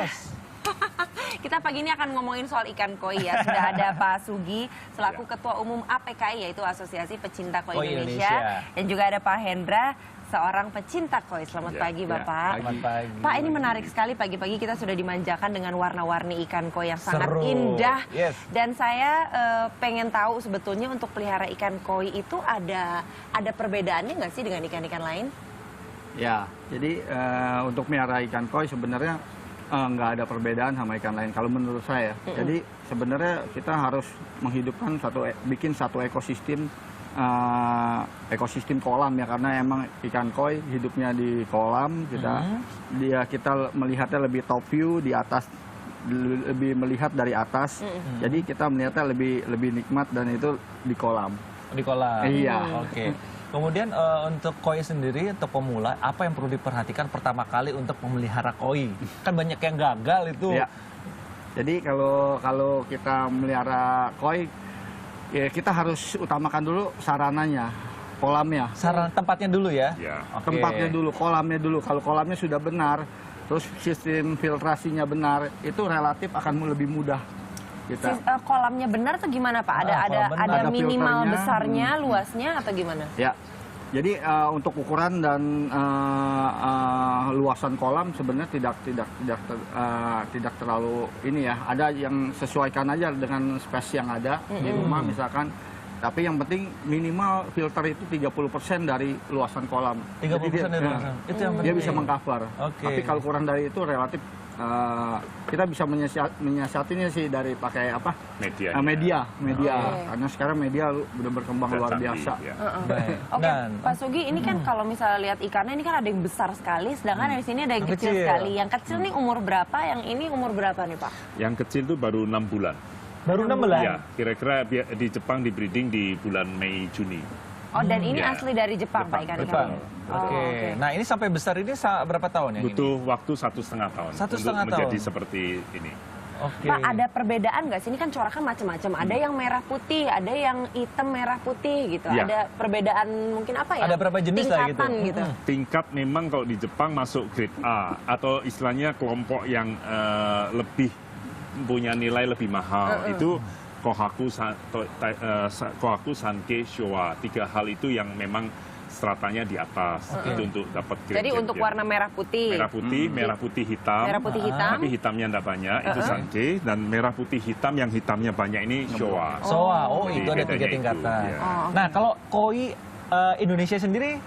Yes. Kita pagi ini akan ngomongin soal ikan koi ya. Sudah ada Pak Sugi selaku Ketua Umum APKI, yaitu Asosiasi Pecinta Koi Indonesia. Dan juga ada Pak Hendra, seorang pecinta koi. Selamat pagi Bapak. Selamat pagi. Pak, ini menarik sekali, pagi-pagi kita sudah dimanjakan dengan warna-warni ikan koi yang sangat Seru. indah. Yes. Dan saya pengen tahu sebetulnya untuk pelihara ikan koi itu ada perbedaannya nggak sih dengan ikan-ikan lain? Ya, jadi untuk melihara ikan koi sebenarnya nggak ada perbedaan sama ikan lain kalau menurut saya. Jadi sebenarnya kita harus menghidupkan bikin satu ekosistem kolam ya, karena emang ikan koi hidupnya di kolam. Kita melihatnya lebih top view di atas, lebih melihat dari atas. Jadi kita melihatnya lebih nikmat dan itu di kolam. Di kolam. Iya. Oke. Kemudian untuk koi sendiri, untuk pemula, apa yang perlu diperhatikan pertama kali untuk memelihara koi? Kan banyak yang gagal itu. Ya. Jadi kalau kita melihara koi, ya kita harus utamakan dulu sarananya, kolamnya. Saran tempatnya dulu ya? Ya. Oke. Tempatnya dulu, kolamnya dulu. Kalau kolamnya sudah benar, terus sistem filtrasinya benar, itu relatif akan lebih mudah. Kolamnya benar atau gimana Pak? Ada Ada minimal filternya. besarnya, luasnya atau gimana? Ya, jadi untuk ukuran dan luasan kolam sebenarnya tidak terlalu ini ya. Ada yang sesuaikan aja dengan space yang ada di rumah misalkan. Tapi yang penting minimal filter itu 30% dari luasan kolam. 30% dari luasan. Itu yang Dia penting. bisa mengcover. Oke. Tapi kalau kurang dari itu relatif kita bisa menyiasatinya sih dari pakai apa? Media. Media. Karena sekarang media udah berkembang luar biasa. Ya. Baik. Oke, Dan Pak Sugi, ini kan kalau misalnya lihat ikannya ini kan ada yang besar sekali, sedangkan di sini ada yang kecil sekali. Yang kecil nih umur berapa? Yang ini umur berapa nih Pak? Yang kecil itu baru 6 bulan. baru 6 bulan. Ya, kira-kira di Jepang di breeding di bulan Mei Juni. Oh, dan ini Ya. asli dari Jepang Pak ikan-ikan Jepang. ini? Oke. Oh, oke. Nah ini sampai besar ini berapa tahun ya? Butuh waktu 1,5 tahun 1,5 untuk menjadi tahun. seperti ini. Oke. Pak, ada perbedaan nggak sih? Ini kan coraknya macam-macam. Ada yang merah putih, ada yang hitam merah putih gitu. Ya. Ada perbedaan mungkin apa ya? Ada berapa jenis lah gitu? Tingkatan gitu. Tingkat memang kalau di Jepang masuk grade A atau istilahnya kelompok yang lebih punya nilai lebih mahal. Itu Kohaku, Sanke, Showa. 3 hal itu yang memang stratanya di atas. Itu untuk dapat grade. Jadi untuk warna merah putih. merah putih hitam. Merah putih hitam. Tapi hitamnya tidak banyak, itu Sanke. Dan merah putih hitam yang hitamnya banyak ini Showa. Soa, oh Jadi itu ada 3 bedanya itu, tingkatan. ya. Nah kalau koi Indonesia sendiri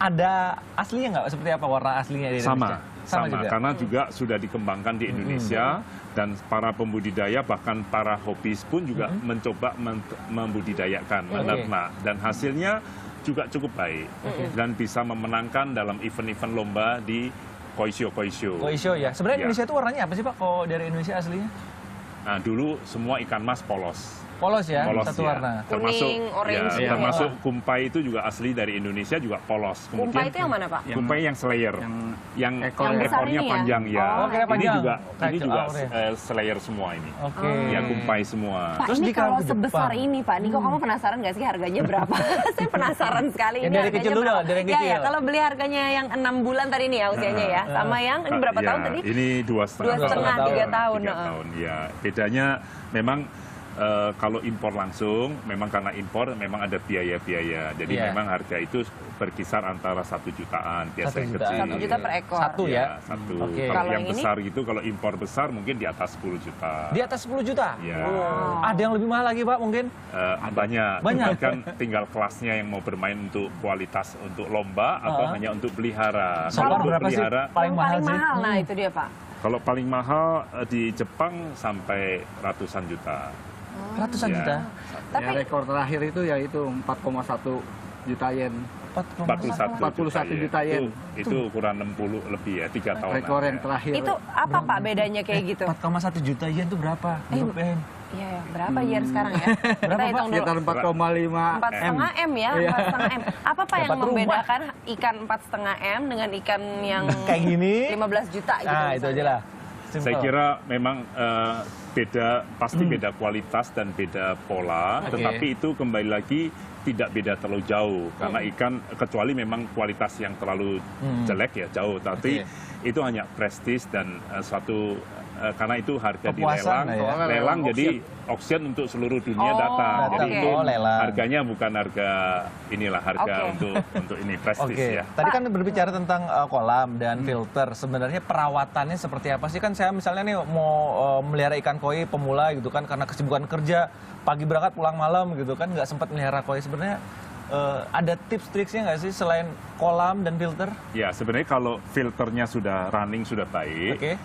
ada aslinya nggak? Seperti apa warna aslinya di Indonesia? Sama juga? karena juga sudah dikembangkan di Indonesia dan para pembudidaya bahkan para hobis pun juga mencoba membudidayakan menernak dan hasilnya juga cukup baik dan bisa memenangkan dalam event-event lomba di Koisho. Koisho ya. Sebenarnya Ya. Indonesia itu warnanya apa sih Pak? Kalau dari Indonesia aslinya? Nah, dulu semua ikan mas polos. Polos ya, satu ya. warna. Kuning, orange gitu. termasuk kumpai itu juga asli dari Indonesia juga polos. Kumpai itu yang mana Pak? Kumpai yang slayer, yang Yang besar ekornya ini ya? panjang ya. Oh, kira panjang. Ini juga Kayak slayer semua ini. Oke. Ya kumpai semua. Pak, Terus ini di kalau Jepang. sebesar ini Pak, Niko kamu penasaran nggak sih harganya berapa? Saya penasaran sekali. Yang Ini dari harganya kecil dulu, berapa? dari yang Ya, kecil. kalau beli harganya yang 6 bulan tadi ini ya usianya ya, sama yang ini berapa Ya, tahun tadi? Ini 2,5 2,5, 3 tahun. 3 tahun, ya. Bedanya memang kalau impor langsung, memang karena impor memang ada biaya-biaya. Jadi Iya. memang harga itu berkisar antara 1 jutaan, biasa 1 yang jutaan. kecil. 1 juta per ekor. Satu ya? Ya, satu. Oke. Kalau Kalau yang yang ini? besar gitu, kalau impor besar mungkin di atas 10 juta. Di atas 10 juta? Ya. Ada yang lebih mahal lagi Pak mungkin? Banyak. Banyak? Kan tinggal kelasnya yang mau bermain untuk kualitas untuk lomba atau hanya untuk pelihara. Solar Untuk berapa sih? pelihara, Paling Yang mahal sih? nah itu dia Pak. kalau paling mahal di Jepang sampai ratusan juta. Ratusan Ya. juta? Tapi rekor terakhir itu yaitu 4,1 juta yen. 41 juta yen. Itu ukuran 60 lebih ya, 3 tahun. Rekor yang terakhir. itu apa Pak bedanya kayak gitu? 4,1 juta yen itu berapa? Yen. Iya, ya. Berapa yen sekarang ya? Kita hitung dulu. Sekitar 4,5 4,5 M ya, 4,5 M. Apa Pak yang Dapat rumah. membedakan ikan 4,5 M dengan ikan yang Kayak gini? 15 juta gitu? Nah itu aja misalnya? lah. Saya kira memang pasti beda kualitas dan beda pola, tetapi itu kembali lagi tidak beda terlalu jauh karena ikan kecuali memang kualitas yang terlalu jelek ya jauh, tapi itu hanya prestis dan suatu karena itu harga Kepuasan dilelang, ya. lelang Auction. jadi auction untuk seluruh dunia datang. Jadi oke. itu lelang. harganya bukan harga inilah harga untuk ini prestis Oke, ya. tadi kan berbicara tentang kolam dan filter. Sebenarnya perawatannya seperti apa sih? Kan saya misalnya nih mau melihara ikan koi pemula gitu kan karena kesibukan kerja, pagi berangkat pulang malam gitu kan nggak sempat melihara koi. Sebenarnya ada tips triksnya nggak sih selain kolam dan filter? Ya sebenarnya kalau filternya sudah running sudah baik. Oke.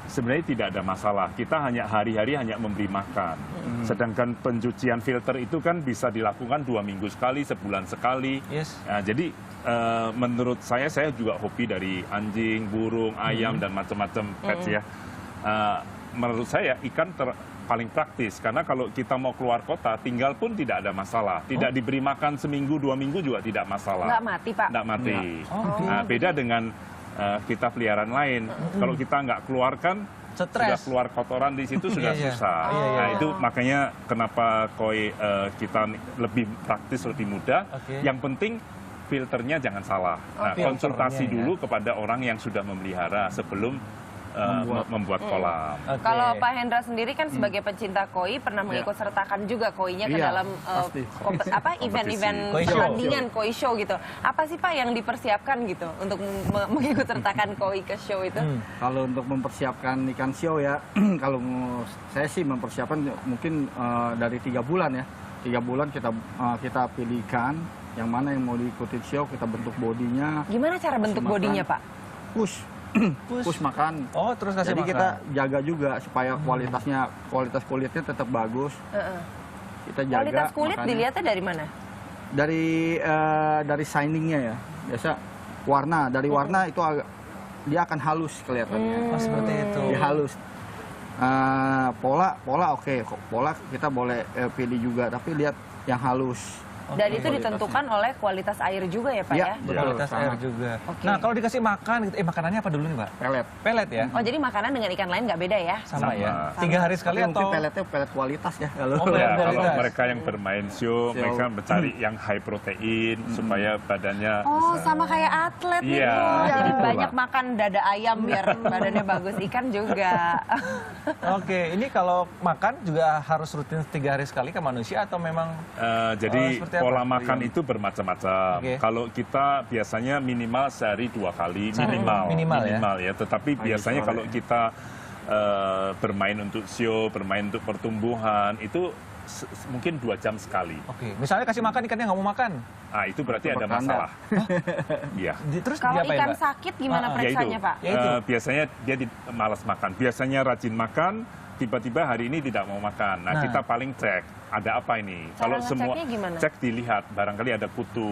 Sebenarnya tidak ada masalah. Kita hanya hari-hari hanya memberi makan. Sedangkan pencucian filter itu kan bisa dilakukan 2 minggu sekali, sebulan sekali. Yes. Nah, jadi menurut saya juga hobi dari anjing, burung, ayam dan macam-macam pets ya. Menurut saya ikan paling praktis karena kalau kita mau keluar kota tinggal pun tidak ada masalah. Tidak diberi makan seminggu 2 minggu juga tidak masalah. Nggak mati, Pak? Nggak mati. Oh, Nah, beda dengan kita peliharaan lain. Kalau kita nggak keluarkan, Stres. sudah keluar kotoran di situ sudah Iya, iya. susah. Iya, iya. Nah itu makanya kenapa koi kita lebih praktis, lebih mudah. Oke. Yang penting filternya jangan salah. Nah, filternya konsultasi ya. dulu kepada orang yang sudah memelihara sebelum membuat kolam. Oke. Kalau Pak Hendra sendiri kan sebagai pecinta koi pernah mengikut sertakan juga koinya ke Iya, dalam pasti. event-event Koi show. pertandingan koi show gitu. Apa sih Pak yang dipersiapkan gitu untuk mengikut sertakan koi ke show itu? Kalau untuk mempersiapkan ikan show ya, kalau saya sih mempersiapkan mungkin dari 3 bulan ya. 3 bulan kita pilih ikan yang mana yang mau diikuti show, kita bentuk bodinya, Gimana cara bentuk Makan. bodinya Pak? push, push makan. Oh, terus kasih Jadi makan. kita jaga juga supaya kualitas kulitnya tetap bagus. Kita jaga. Kualitas kulit makannya. dilihatnya dari mana? Dari shiningnya ya. Biasa warna, dari warna itu dia akan halus kelihatannya. Oh, seperti itu. Dia halus. Pola oke. Pola kita boleh pilih juga, tapi lihat yang halus. Dan itu Kualitasnya. ditentukan oleh kualitas air juga ya Pak ya? Iya. Kualitas Betul, air sama. juga. Oke. Nah, kalau dikasih makan gitu, makanannya apa dulu nih, Pak? Pelet. Pelet ya? Oh jadi makanan dengan ikan lain nggak beda ya? Sama, Sama. ya? 3 hari sekali Tapi mungkin atau? peletnya pelet kualitas ya kalau. Oh, pelet Ya, kalau kualitas. mereka yang bermain show, mereka mencari yang high protein supaya badannya Oh bisa. sama kayak atlet nih. Iya, Jadi begitulah. banyak makan dada ayam biar badannya bagus. Ikan juga. Oke, ini kalau makan juga harus rutin 3 hari sekali ke manusia atau memang Jadi seperti apa? pola makan itu bermacam-macam. Oke. Kalau kita biasanya minimal sehari 2 kali Sehari minimal ya? Tetapi Pagi, biasanya sore. kalau kita bermain untuk show, bermain untuk pertumbuhan itu mungkin 2 jam sekali. Oke, misalnya kasih makan ikannya nggak mau makan. Ah itu berarti ada Bertanda. masalah. Iya. Terus Kalau diapain, ikan Pak? sakit gimana Ah, Ya itu. periksanya Pak? Ya itu. Biasanya dia malas makan. Biasanya rajin makan, tiba-tiba hari ini tidak mau makan. Nah, Nah. kita paling cek ada apa ini. Cara Kalau semua ngeceknya gimana? cek dilihat, barangkali ada kutu.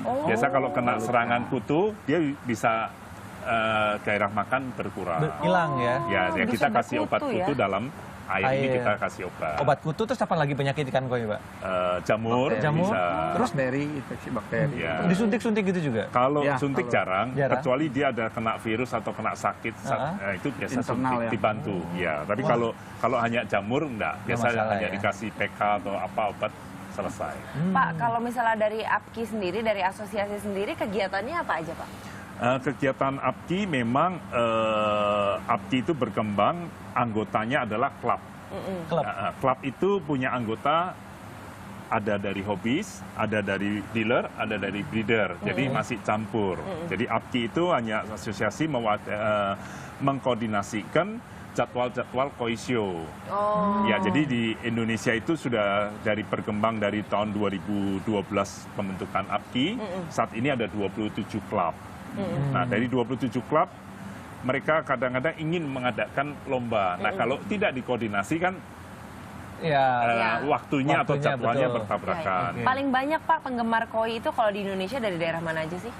Oh. Biasa kalau kena serangan kutu, dia bisa gairah makan berkurang. Hilang ya. Ya, Oh, ya bisa kita kasih obat berkutu ya? kutu dalam air ini Air. kita kasih obat. Obat kutu terus apa lagi penyakit ikan koi, Pak? Jamur, Jamur. bisa. Terus bakteri, infeksi bakteri. Ya. Disuntik-suntik gitu juga? Kalau Ya, suntik kalau- jarang, Jarang. kecuali dia ada kena virus atau kena sakit, itu biasa Internal suntik ya. dibantu. Ya, tapi Wah. kalau hanya jamur enggak, biasa masalah hanya ya. dikasih PK atau apa obat selesai. Pak, kalau misalnya dari APKI sendiri, dari asosiasi sendiri, kegiatannya apa aja Pak? Kegiatan APKI memang APKI itu berkembang, anggotanya adalah klub. Klub. Klub itu punya anggota ada dari hobis, ada dari dealer, ada dari breeder. Jadi masih campur. Jadi APKI itu hanya asosiasi mengkoordinasikan jadwal-jadwal koi show. Oh. Ya, jadi di Indonesia itu sudah dari berkembang dari tahun 2012 pembentukan APKI, saat ini ada 27 klub. Nah, dari 27 klub, mereka kadang-kadang ingin mengadakan lomba. Nah, kalau tidak dikoordinasikan, Ya. waktunya atau Waktunya, jadwalnya betul. bertabrakan. Oke. Paling banyak Pak penggemar koi itu kalau di Indonesia dari daerah mana aja sih?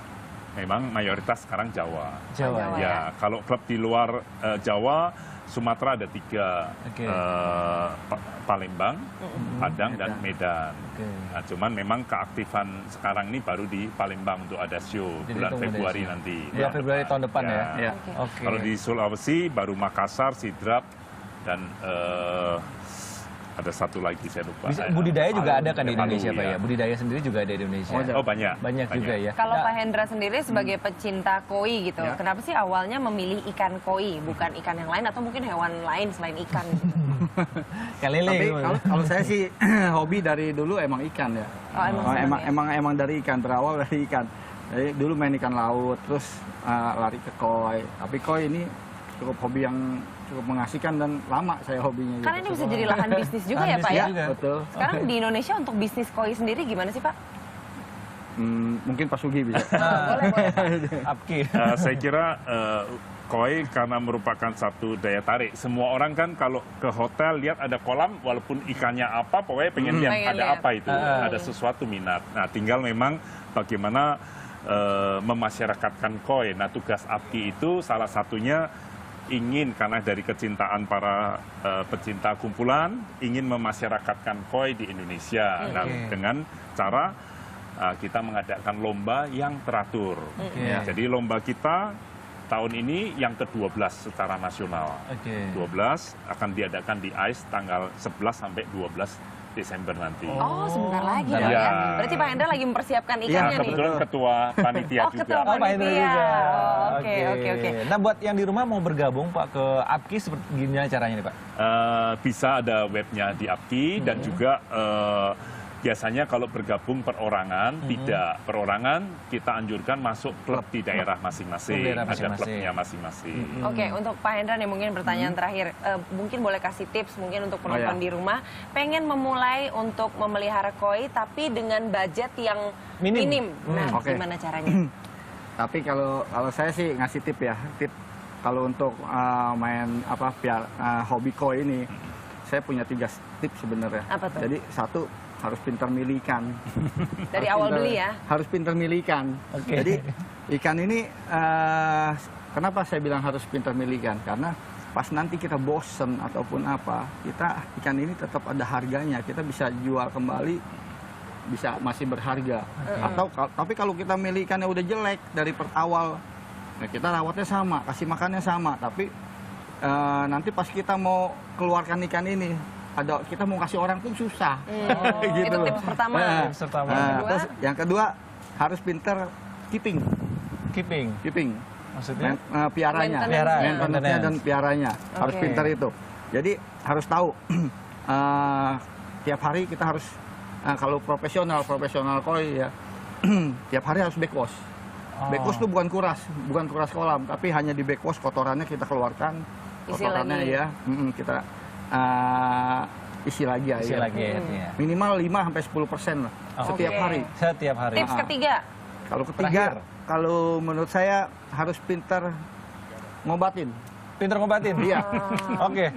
Memang mayoritas sekarang Jawa. Jawa. Jawa. Ya, kalau klub di luar Jawa Sumatera ada 3, Oke. Palembang, Padang, dan Medan. Oke. Nah, cuman memang keaktifan sekarang ini baru di Palembang untuk ada show Jadi bulan tunggu Februari deh, nanti. Bulan Februari tahun depan ya. Ya. Oke. Kalau di Sulawesi baru Makassar, Sidrap, dan ada satu lagi saya lupa. Budidaya juga ada kan di Palu, Indonesia Pak ya. ya? Budidaya sendiri juga ada di Indonesia. Oh banyak. Banyak juga ya. Kalau Nah, Pak Hendra sendiri sebagai pecinta koi gitu, Ya. kenapa sih awalnya memilih ikan koi, bukan ikan yang lain atau mungkin hewan lain selain ikan? Gitu? Kelele Tapi gimana? kalau saya sih hobi dari dulu emang ikan ya. Oh, emang senang ya? emang dari ikan, berawal dari ikan. Jadi dulu main ikan laut, terus lari ke koi. Tapi koi ini cukup hobi yang cukup mengasihkan dan lama saya hobinya. Karena ini bisa jadi lahan bisnis juga Lahan ya Pak bisnis ya? juga. Betul. Sekarang di Indonesia untuk bisnis koi sendiri gimana sih Pak? Mungkin Pak Sugi bisa. Boleh, boleh. Apki. Saya kira koi karena merupakan satu daya tarik. Semua orang kan kalau ke hotel lihat ada kolam, walaupun ikannya apa, pokoknya pengen lihat Pengen ada lihat. apa itu, ada sesuatu minat. Nah, tinggal memang bagaimana memasyarakatkan koi. Nah, tugas APKI itu salah satunya ingin karena dari kecintaan para pecinta kumpulan ingin memasyarakatkan koi di Indonesia. Nah, dengan cara kita mengadakan lomba yang teratur. Ya. Jadi lomba kita tahun ini yang ke-12 secara nasional. Oke. 12 akan diadakan di AIS tanggal 11 sampai 12 Desember nanti. Oh, sebentar lagi Bentar dong lagi. ya. Ya. Berarti Pak Hendra lagi mempersiapkan Ya, ikannya nih. kebetulan ketua panitia Oh, juga. ketua Oh, Pak Hendra panitia. juga. Oh, oke. Nah, buat yang di rumah mau bergabung Pak ke APKI seperti gimana caranya nih Pak? Bisa ada webnya di APKI dan juga biasanya kalau bergabung perorangan, tidak. Perorangan kita anjurkan masuk klub di daerah masing-masing. Klub daerah Ada masing-masing. klubnya masing-masing. Oke, untuk Pak Hendra nih mungkin pertanyaan terakhir. Mungkin boleh kasih tips mungkin untuk penonton ya. di rumah. Pengen memulai untuk memelihara koi tapi dengan budget yang Minim. Nah, Oke. gimana caranya? Tapi kalau saya sih ngasih tip ya, tip kalau untuk main hobi koi ini, saya punya 3 tips sebenarnya. Apa tuh? Jadi satu harus pintar milih ikan. Dari Harus awal pintar- beli ya? Harus pintar milih ikan. Oke. Jadi ikan ini kenapa saya bilang harus pintar milih ikan? Karena pas nanti kita bosen ataupun apa, ikan ini tetap ada harganya. Kita bisa jual kembali, bisa masih berharga. Tapi kalau kita milih ikan yang udah jelek dari awal, nah kita rawatnya sama, kasih makannya sama, tapi nanti pas kita mau keluarkan ikan ini, kita mau kasih orang pun susah. Itu loh. tips pertama. Tips pertama. Kedua? Terus yang kedua harus pintar keeping, Keeping. Maksudnya? piaranya, Maintenance-nya. maintenance-nya dan piaranya harus Oke. pintar itu. Jadi harus tahu tiap hari kita harus kalau profesional koi ya tiap hari harus backwash. Oh. Backwash itu bukan kuras kolam, tapi hanya di backwash kotorannya kita keluarkan, Isi kotorannya lagi. ya kita isi lagi air. Isi lagi airnya. Minimal 5-10% lah setiap Oke. hari. Setiap hari. Tips ketiga. Kalau Terakhir. ketiga, kalau menurut saya harus pintar ngobatin. Pinter ngobatin? Iya. Oke.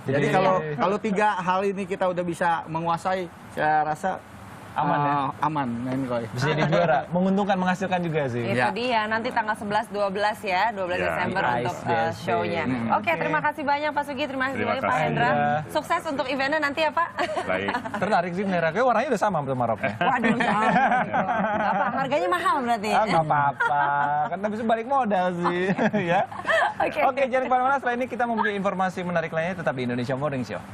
Jadi Jadi- kalau 3 hal ini kita udah bisa menguasai, saya rasa Aman ya? Aman main koi. Bisa jadi juara. Menguntungkan, menghasilkan juga sih. Itu Ya. dia, nanti tanggal 11-12 ya, 12 Ya. Desember Ice untuk Dance show-nya. Day. Oke, terima kasih banyak Pak Sugi, terima kasih Terima banyak Pak kasih. Hendra. Ya. Sukses untuk eventnya nanti ya Pak. Baik. Tertarik sih bener. Kayaknya warnanya udah sama sama roknya. Waduh, sama. Nggak apa, harganya mahal berarti. Nggak apa-apa. Kan bisa balik modal sih. Ya. Oke. Oke, jangan kemana-mana. Setelah ini kita mempunyai informasi menarik lainnya tetap di Indonesia Morning Show.